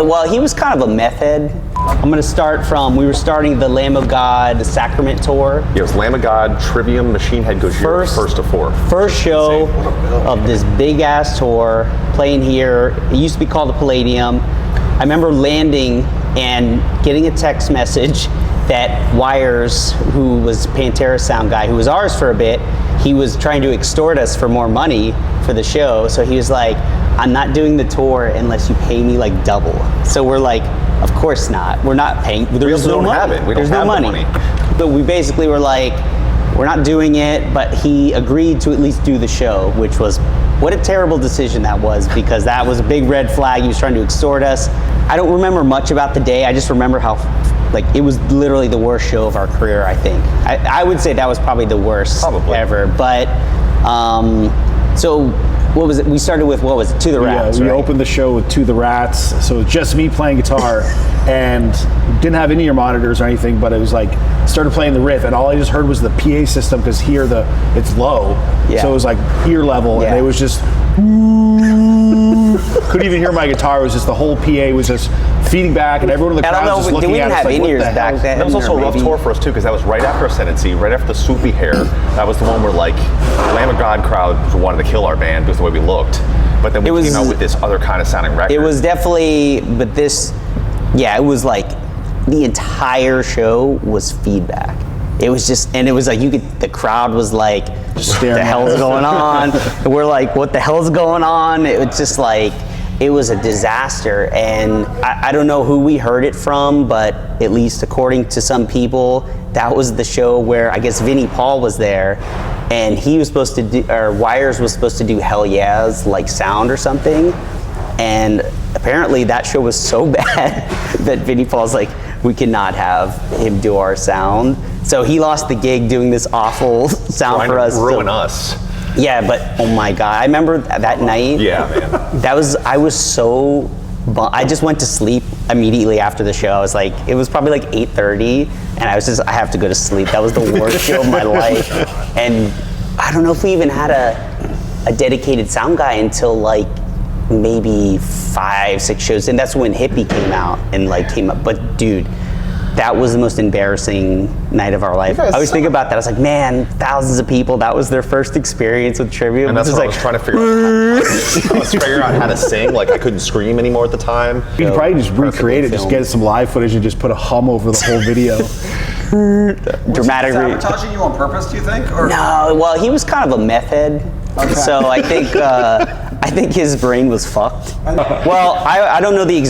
Oh, well, he was kind of a meth head. I'm going to start from, we were starting the Lamb of God Sacrament tour. Yeah, it was Lamb of God, Trivium, Machine Head Gojira, first to four. First show of this big ass tour, playing here. It used to be called the Palladium. I remember landing and getting a text message that Wires, who was Pantera sound guy, who was ours for a bit, he was trying to extort us for more money for the show. So he was like, I'm not doing the tour unless you pay me like double. So we're like, of course not. We're not paying. There's no money. There's no money. But we basically were like, we're not doing it, but he agreed to at least do the show, which was, what a terrible decision that was, because that was a big red flag. He was trying to extort us. I don't remember much about the day. I just remember how, like, it was literally the worst show of our career, I think. I would say that was probably the worst ever. But, so, what was it? We started with, what was it? To the Rats, Yeah, we opened the show with To the Rats. So it was just me playing guitar and didn't have any of your monitors or anything, but it was like, started playing the riff and all I just heard was the PA system, because here it's low. Yeah. So it was like ear level and it was just, couldn't even hear my guitar. It was just, the whole PA was just feeding back and everyone in the crowd was just looking at us like, what the hell? Back then, that was also a rough tour for us too, because that was right after Ascendancy, right after the swoopy hair. That was the one where like the Lamb of God crowd wanted to kill our band because of the way we looked. But then we came out with this other kind of sounding record. It was definitely, but this, yeah, it was like the entire show was feedback. It was just, and it was like, the crowd was like, what the hell's going on? And we're like, what the hell's going on? It was just like, it was a disaster. And I don't know who we heard it from, but at least according to some people, that was the show where I guess Vinnie Paul was there, and he was supposed to do, or Wires was supposed to do Hell Yeah's like sound or something. And apparently that show was so bad that Vinnie Paul's like, we cannot have him do our sound. So he lost the gig doing this awful sound for us. Ruin us. Yeah, but oh my God, I remember that night. Yeah, man. I was so, I just went to sleep immediately after the show. I was like, it was probably like 8:30, and I have to go to sleep. That was the worst show of my life. And I don't know if we even had a dedicated sound guy until like maybe 5-6 shows, and that's when Hippie came out and like came up. But dude, that was the most embarrassing night of our life. I always think about that. I was like, man, thousands of people, that was their first experience with Trivium. And that's what I was trying to figure out. I was figuring out how to sing. Like, I couldn't scream anymore at the time. You could probably just recreate it, just get some live footage and just put a hum over the whole video. Dramatic. Was he sabotaging you on purpose, do you think? Or? No, well, he was kind of a meth head. Okay. So I think his brain was fucked. Well, I don't know the exact